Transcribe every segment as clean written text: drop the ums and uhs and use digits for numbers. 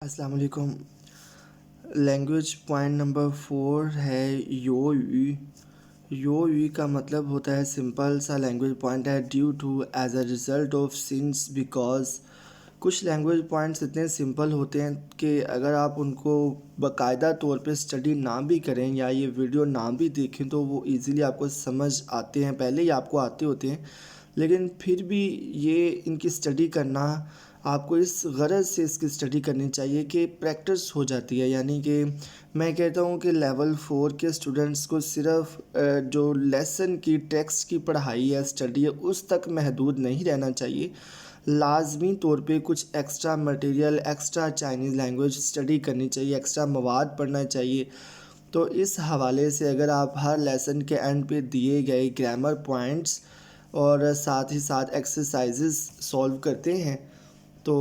अस्सलाम वालेकुम। Language point number 4 है यो यू का मतलब होता है सिंपल सा लैंग्वेज पॉइंट है due to as a result of since because. कुछ लैंग्वेज पॉइंट्स इतने सिंपल होते हैं कि अगर आप उनको बाकायदा तौर पे स्टडी ना भी करें या ये वीडियो ना भी देखें तो वो इजीली आपको समझ आते हैं, पहले ही आपको आते होते हैं। लेकिन फिर भी ये इनकी स्टडी करना आपको इस गरज से इसकी स्टडी करनी चाहिए कि प्रैक्टिस हो जाती है। यानी कि मैं कहता हूँ कि लेवल 4 के स्टूडेंट्स को सिर्फ जो लेसन की टेक्स्ट की पढ़ाई है, स्टडी है, उस तक महदूद नहीं रहना चाहिए। लाजमी तौर पे कुछ extra material, extra Chinese language study करनी चाहिए, एक्स्ट्रा मवाद पढ़ना चाहिए। तो इस हवाले से अगर आप हर लेसन के एंड पे दिए गए ग्रामर पॉइंट्स और साथ ही साथ एक्सरसाइजेस सॉल्व करते हैं तो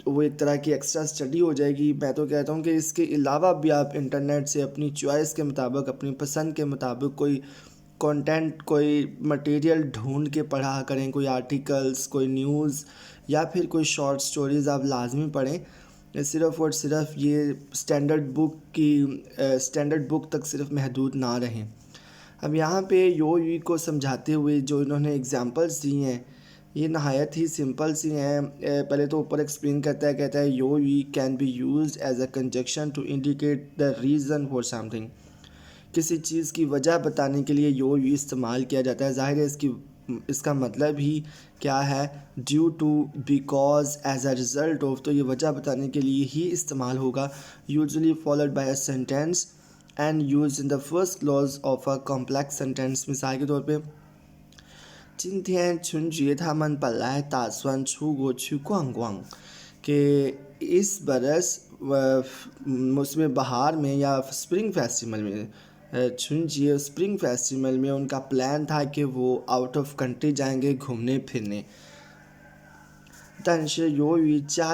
वो एक तरह की एक्स्ट्रा स्टडी हो जाएगी। मैं तो कहता हूँ कि इसके अलावा भी आप इंटरनेट से अपनी चॉइस के मुताबिक, अपनी पसंद के मुताबिक कोई कंटेंट, कोई मटेरियल ढूंढ के पढ़ा करें, कोई आर्टिकल्स, कोई न्यूज़ या फिर कोई शॉर्ट स्टोरीज़ आप लाजमी पढ़ें। सिर्फ़ और सिर्फ ये स्टैंडर्ड बुक तक सिर्फ महदूद ना रहें। अब यहाँ पे यो को समझाते हुए जो इन्होंने एग्जांपल्स दी हैं ये नहायत ही सिंपल सी हैं। पहले तो ऊपर एक्सप्लेन कहता है यो can be used as a conjunction to indicate the reason for something. किसी चीज़ की वजह बताने के लिए यो इस्तेमाल किया जाता है। ज़ाहिर है इसका मतलब ही क्या है, due to, because, as a result of. तो ये वजह बताने के लिए ही इस्तेमाल होगा। Usually followed by a sentence and use in the first clause of a complex sentence. मिसाल के तौर पे 今天春节他们本来打算出国去逛逛 कि इस बरस मौसम बहार में या स्प्रिंग फेस्टिवल में, छुंजिए स्प्रिंग फेस्टिवल में उनका प्लान था कि वो आउट ऑफ कंट्री जाएंगे घूमने फिरने। 但是由于家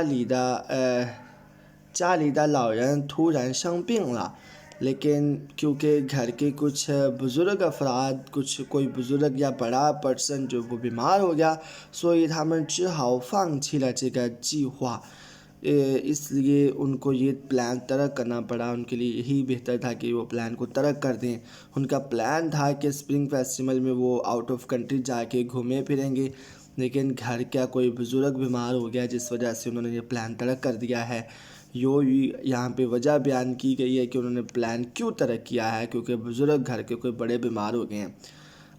里的老人突然生病了，लेकिन क्योंकि घर के कुछ बुज़ुर्ग अफराद, कोई बुज़ुर्ग या बड़ा पर्सन जो वो बीमार हो गया, 所以他们只好放弃了这个计划。इसलिए उनको ये प्लान तर्क करना पड़ा। उनके लिए यही बेहतर था कि वो प्लान को तर्क कर दें। उनका प्लान था कि स्प्रिंग फेस्टिवल में वो आउट ऑफ कंट्री जाके घूमे फिरेंगे, लेकिन घर क्या कोई बुज़ुर्ग बीमार हो गया जिस वजह से उन्होंने ये प्लान तर्क कर दिया है। यहाँ पे वजह बयान की गई है कि उन्होंने प्लान क्यों तर्क किया है, क्योंकि बुज़ुर्ग घर के कोई बड़े बीमार हो गए हैं।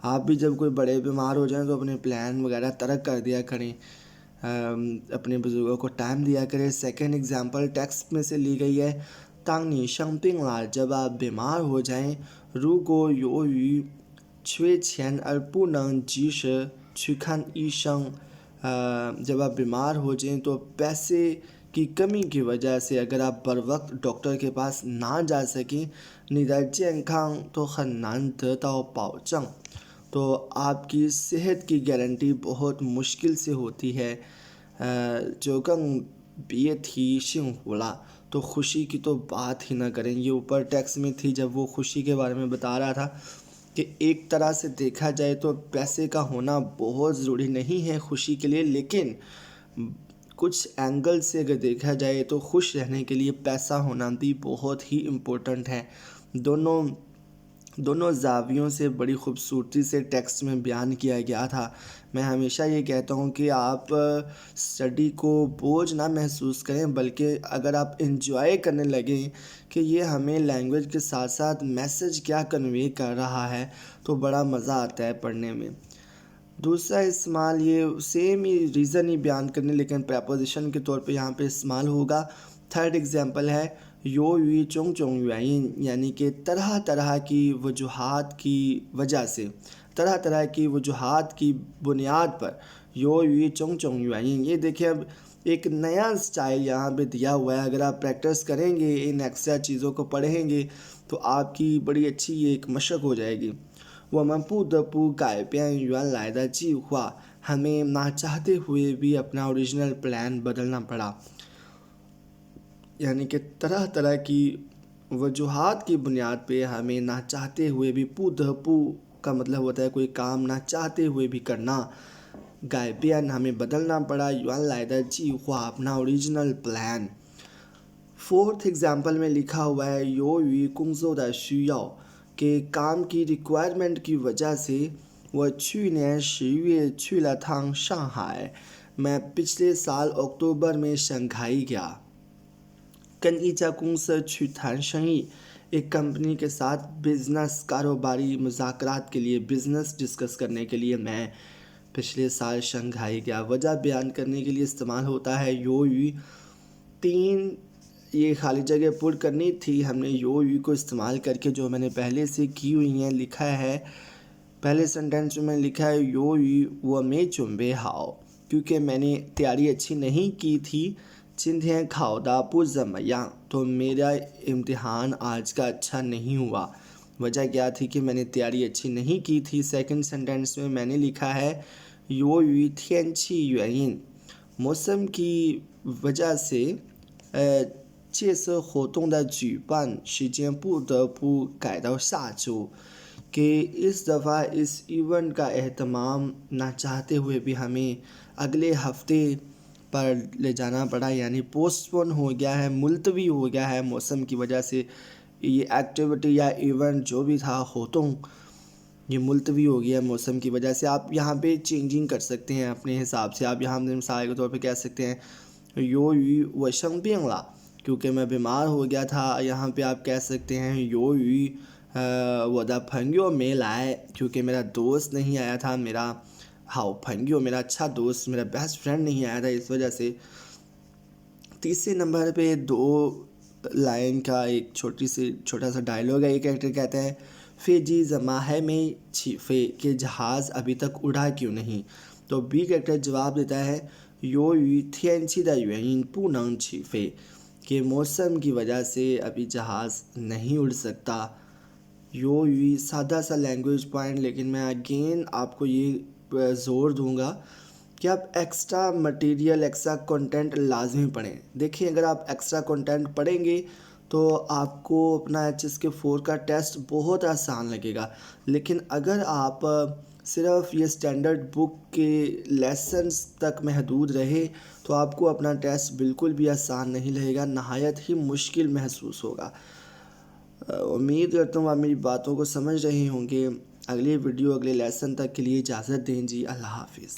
आप भी जब कोई बड़े बीमार हो जाएं तो अपने प्लान वगैरह तर्क कर दिया करें, अपने बुज़ुर्गों को टाइम दिया करें। सेकंड एग्जांपल टेक्स्ट में से ली गई है, 当你生病了 जब आप बीमार हो जाएं, 如果由于缺钱而不能及时去看医生, जब आप बीमार हो जाएं तो पैसे की कमी की वजह से अगर आप बर वक्त डॉक्टर के पास ना जा सकें, 你的健康都很难得到保证, तो आपकी सेहत की गारंटी बहुत मुश्किल से होती है। जो कंग बिये थी शिंगहुला, तो खुशी की तो बात ही ना करें। ये ऊपर टेक्स्ट में थी जब वो खुशी के बारे में बता रहा था कि एक तरह से देखा जाए तो पैसे का होना बहुत ज़रूरी नहीं है खुशी के लिए, लेकिन कुछ एंगल से अगर देखा जाए तो खुश रहने के लिए पैसा होना भी बहुत ही इम्पोर्टेंट है। दोनों ज़ावियों से बड़ी ख़ूबसूरती से टेक्स्ट में बयान किया गया था। मैं हमेशा ये कहता हूँ कि आप स्टडी को बोझ ना महसूस करें, बल्कि अगर आप इंजॉय करने लगें कि ये हमें लैंग्वेज के साथ साथ मैसेज क्या कन्वे कर रहा है, तो बड़ा मज़ा आता है पढ़ने में। दूसरा इस्तेमाल ये सेम ही रीज़न ही बयान करने, लेकिन प्रपोजिशन के तौर पे यहाँ पे इस्तेमाल होगा। थर्ड एग्जांपल है यो यू चोंग चोंग युआइन, यानी कि तरह तरह की वजूहात की वजह से, तरह तरह की वजूहात की बुनियाद पर यो यू चोंग चोंग युआइन। ये देखिए अब एक नया स्टाइल यहाँ पे दिया हुआ है। अगर आप प्रैक्टिस करेंगे, इन एक्स्ट्रा चीज़ों को पढ़ेंगे तो आपकी बड़ी अच्छी ये एक मशक हो जाएगी। 我们不得不改变原来的计划, हमें ना चाहते हुए भी अपना ओरिजिनल प्लान बदलना पड़ा। यानी कि तरह तरह की वजूहात की बुनियाद पे हमें ना चाहते हुए भी, पू का मतलब होता है कोई काम ना चाहते हुए भी करना, गायबियन हमें बदलना पड़ा, युआन लाइदा जी हुआ अपना ओरिजिनल प्लान। 4th एग्जाम्पल में लिखा हुआ है 由于工作的需要 कि काम की रिक्वायरमेंट की वजह से 我去年10月去了趟上海 मैं पिछले साल अक्टूबर में शंघाई गया। 跟一家公司去谈生意 एक कंपनी के साथ बिजनेस कारोबारी मुज़ाकरात के लिए बिज़नेस डिस्कस करने के लिए मैं पिछले साल शंघाई गया। वजह बयान करने के लिए इस्तेमाल होता है 由于 3 ये खाली जगह पुर करनी थी, हमने 由于 को इस्तेमाल करके जो मैंने पहले से की हुई हैं लिखा है। पहले सेंटेंस में मैंने लिखा है 由于我没准备好 क्योंकि मैंने तैयारी अच्छी नहीं की थी। 今天考的不怎么样 तो मेरा इम्तिहान आज का अच्छा नहीं हुआ। वजह क्या थी कि मैंने तैयारी अच्छी नहीं की थी। सेकंड सेंटेंस में मैंने लिखा है 由于天气原因 मौसम की वजह से 这次活动的举办时间不得不改到下周 कि इस दफ़ा इस इवेंट का एहतमाम ना चाहते हुए भी हमें अगले हफ्ते पर ले जाना पड़ा, यानी पोस्टपोन हो गया है, मुलतवी हो गया है मौसम की वजह से। ये एक्टिविटी या इवेंट जो भी था होतों ये मुलतवी हो गया मौसम की वजह से। आप यहाँ पे चेंजिंग कर सकते हैं अपने हिसाब से। आप यहाँ मिसाल के तौर पे कह सकते हैं 由于我生病了 क्योंकि मैं बीमार हो गया था। यहाँ पे आप कह सकते हैं 由于我的朋友没来 क्योंकि मेरा दोस्त नहीं आया था। मेरा हाउ朋友 मेरा अच्छा दोस्त, मेरा बेस्ट फ्रेंड नहीं आया था, इस वजह से। तीसरे नंबर पे 2 लाइन का एक छोटा सा डायलॉग है। एक एक्टर कहते हैं 飞机怎么还没起飞 कि जहाज़ अभी तक उड़ा क्यों नहीं। तो बी कैरेक्टर जवाब देता है 由于天气的原因不能起飞 कि मौसम की वजह से अभी जहाज़ नहीं उड़ सकता। 由于 सादा सा लैंग्वेज पॉइंट, लेकिन मैं अगेन आपको ये ज़ोर दूंगा कि आप एक्स्ट्रा मटेरियल, एक्स्ट्रा कंटेंट लाजमी पढ़ें। देखिए, अगर आप एक्स्ट्रा कंटेंट पढ़ेंगे तो आपको अपना HSK 4 का टेस्ट बहुत आसान लगेगा। लेकिन अगर आप सिर्फ ये स्टैंडर्ड बुक के लेसन्स तक महदूद रहे तो आपको अपना टेस्ट बिल्कुल भी आसान नहीं लगेगा, नहायत ही मुश्किल महसूस होगा। उम्मीद करता हूँ आप मेरी बातों को समझ रहे होंगे। अगली वीडियो अगले लेसन तक के लिए इजाज़त दें जी। अल्लाह हाफिज़।